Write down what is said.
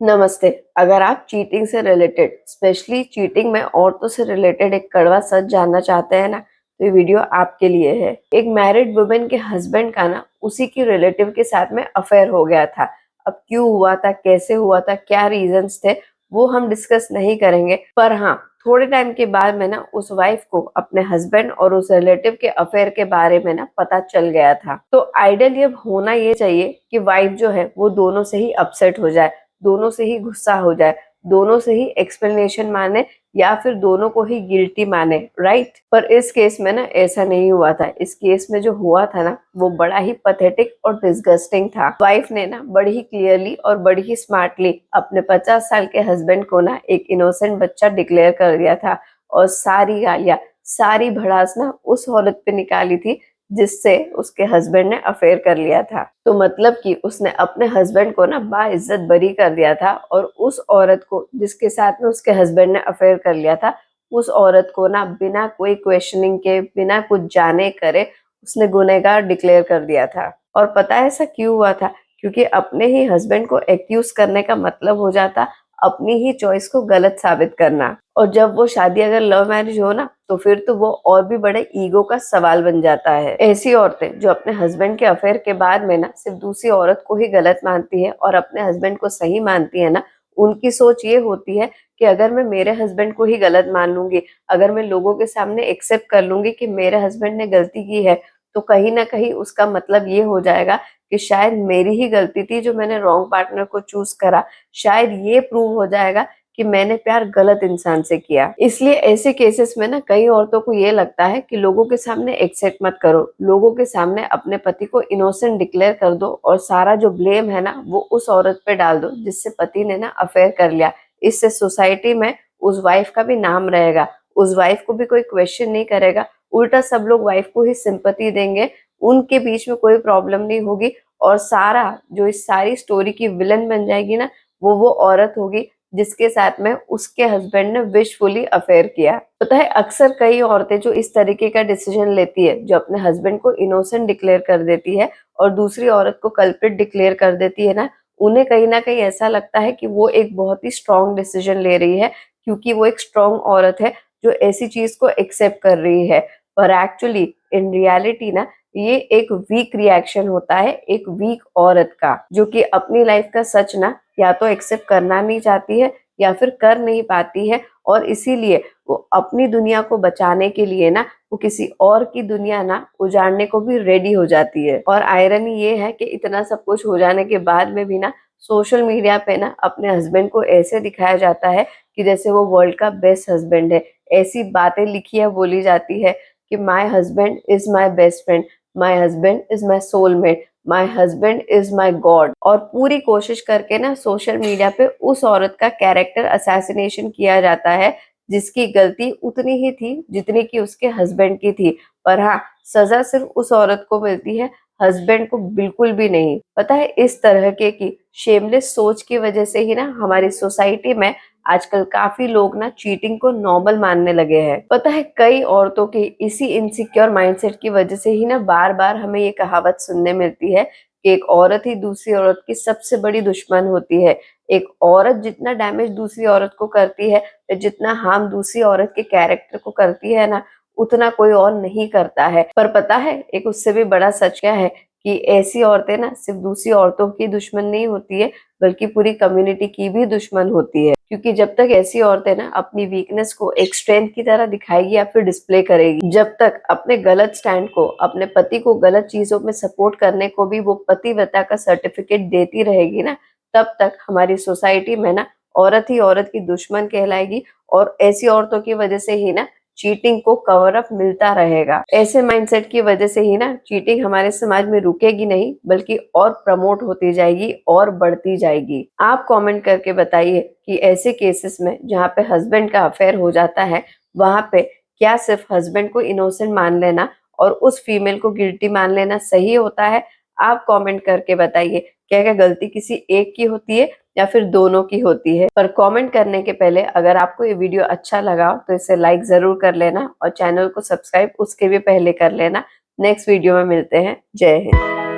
नमस्ते। अगर आप चीटिंग से रिलेटेड, स्पेशली चीटिंग में औरतों से रिलेटेड एक कड़वा सच जानना चाहते हैं ना, तो ये वीडियो आपके लिए है। एक मैरिड वुमेन के हस्बैंड का ना उसी की रिलेटिव के साथ में अफेयर हो गया था। अब क्यों हुआ था, कैसे हुआ था, क्या रीजंस थे, वो हम डिस्कस नहीं करेंगे। पर हाँ, थोड़े टाइम के बाद में ना उस वाइफ को अपने हस्बैंड और उस रिलेटिव के अफेयर के बारे में ना पता चल गया था। तो आइडियल ये होना ये चाहिए कि वाइफ जो है वो दोनों से ही अपसेट हो जाए, दोनों से ही गुस्सा हो जाए, दोनों से ही एक्सप्लेनेशन माने या फिर दोनों को ही गिल्टी माने, राइट। पर इस केस में ना ऐसा नहीं हुआ था। इस केस में जो हुआ था ना वो बड़ा ही पथेटिक और डिस्गस्टिंग था। वाइफ ने ना बड़ी ही क्लियरली और बड़ी ही स्मार्टली अपने 50 साल के हस्बैंड को ना एक इनोसेंट बच्चा डिक्लेयर कर दिया था और सारी गालियां, सारी भड़ास ना उस औरत पे निकाली थी जिससे उसके हस्बैंड ने अफेयर कर लिया था। तो मतलब कि उसने अपने हस्बैंड को ना बाइज्जत बरी कर दिया था और उस औरत को जिसके साथ में उसके हस्बैंड ने अफेयर कर लिया था, उस औरत को ना बिना कोई क्वेश्चनिंग के, बिना कुछ जाने करे उसने गुनहगार डिक्लेयर कर दिया था। और पता है ऐसा क्यों हुआ था? क्योंकि अपने ही हस्बैंड को एक्यूज करने का मतलब हो जाता अपनी ही चॉइस को गलत साबित करना। और जब वो शादी अगर लव मैरिज हो ना तो फिर तो वो और भी बड़े ईगो का सवाल बन जाता है। ऐसी औरतें जो अपने हस्बैंड के अफेयर के बाद में ना सिर्फ दूसरी औरत को ही गलत मानती है और अपने हस्बैंड को सही मानती है ना, उनकी सोच ये होती है कि अगर मैं मेरे हस्बैंड को ही गलत मान लूंगी, अगर मैं लोगों के सामने एक्सेप्ट कर लूंगी कि मेरे हस्बैंड ने गलती की है, तो कहीं ना कहीं उसका मतलब ये हो जाएगा कि शायद मेरी ही गलती थी जो मैंने रॉन्ग पार्टनर को चूज करा। शायद ये प्रूव हो जाएगा कि मैंने प्यार गलत इंसान से किया। इसलिए ऐसे केसेस में ना कई औरतों को ये लगता है कि लोगों के सामने एक्सेप्ट मत करो, लोगों के सामने अपने पति को इनोसेंट डिक्लेयर कर दो और सारा जो ब्लेम है ना वो उस औरत पे डाल दो जिससे पति ने ना अफेयर कर लिया। इससे सोसाइटी में उस वाइफ का भी नाम रहेगा, उस वाइफ को भी कोई क्वेश्चन नहीं करेगा, उल्टा सब लोग वाइफ को ही सिंपैथी देंगे, उनके बीच में कोई प्रॉब्लम नहीं होगी और सारा जो इस सारी स्टोरी की विलन बन जाएगी ना वो औरत होगी जिसके साथ में उसके हस्बैंड ने विशफुली अफेयर किया। पता है अक्सर कई औरतें जो इस तरीके का डिसीजन लेती है, जो अपने हस्बैंड को इनोसेंट डिक्लेयर कर देती है और दूसरी औरत को कल्प्रिट डिक्लेयर कर देती है ना, उन्हें कहीं ना कहीं ऐसा लगता है कि वो एक बहुत ही स्ट्रांग डिसीजन ले रही है क्योंकि वो एक स्ट्रांग औरत है जो ऐसी चीज को एक्सेप्ट कर रही है। पर एक्चुअली इन रियलिटी ना ये एक वीक रिएक्शन होता है एक वीक औरत का, जो कि अपनी लाइफ का सच ना या तो एक्सेप्ट करना नहीं चाहती है या फिर कर नहीं पाती है और इसीलिए वो अपनी दुनिया को बचाने के लिए ना वो किसी और की दुनिया ना उजाड़ने को भी रेडी हो जाती है। और आयरनी ये है कि इतना सब कुछ हो जाने के बाद में भी ना सोशल मीडिया पे ना अपने हस्बैंड को ऐसे दिखाया जाता है कि जैसे वो वर्ल्ड का बेस्ट हस्बैंड है। ऐसी बातें लिखी है, बोली जाती है कि my husband is my best friend, my husband is my soulmate, my husband is my God. और पूरी कोशिश करके ना सोशल मीडिया पे उस औरत का कैरेक्टर असैसिनेशन किया जाता है जिसकी गलती उतनी ही थी जितनी की उसके हस्बैंड की थी। पर हाँ, सजा सिर्फ उस औरत को मिलती है, हस्बैंड को बिल्कुल भी नहीं। पता है इस तरह के की शेमलेस सोच की वजह से ही ना हमारी सोसाइटी में आजकल काफी लोग ना चीटिंग को नॉर्मल मानने लगे हैं। पता है कई औरतों के इसी इनसिक्योर माइंडसेट की वजह से ही ना बार बार हमें ये कहावत सुनने मिलती है कि एक औरत ही दूसरी औरत की सबसे बड़ी दुश्मन होती है। एक औरत जितना डैमेज दूसरी औरत को करती है, जितना हार्म दूसरी औरत के कैरेक्टर को करती है ना, उतना कोई और नहीं करता है। पर पता है एक उससे भी बड़ा सच क्या है कि ऐसी औरतें ना सिर्फ दूसरी औरतों की दुश्मन नहीं होती है बल्कि पूरी कम्युनिटी की भी दुश्मन होती है। क्योंकि जब तक ऐसी औरतें ना अपनी वीकनेस को एक स्ट्रेंथ की तरह दिखाएगी या फिर डिस्प्ले करेगी, जब तक अपने गलत स्टैंड को, अपने पति को गलत चीजों में सपोर्ट करने को भी वो पतिव्रता का सर्टिफिकेट देती रहेगी ना, तब तक हमारी सोसाइटी में ना औरत ही औरत की दुश्मन कहलाएगी और ऐसी औरतों की वजह से ही ना चीटिंग को कवर अप मिलता रहेगा। ऐसे माइंडसेट की वजह से ही ना चीटिंग हमारे समाज में रुकेगी नहीं बल्कि और प्रमोट होती जाएगी और बढ़ती जाएगी। आप कमेंट करके बताइए कि ऐसे केसेस में जहाँ पे हस्बैंड का अफेयर हो जाता है वहां पे क्या सिर्फ हस्बैंड को इनोसेंट मान लेना और उस फीमेल को गिल्टी मान लेना सही होता है? आप कमेंट करके बताइए क्या क्या गलती किसी एक की होती है या फिर दोनों की होती है। पर कमेंट करने के पहले अगर आपको ये वीडियो अच्छा लगा तो इसे लाइक जरूर कर लेना और चैनल को सब्सक्राइब उसके भी पहले कर लेना। नेक्स्ट वीडियो में मिलते हैं। जय हिंद।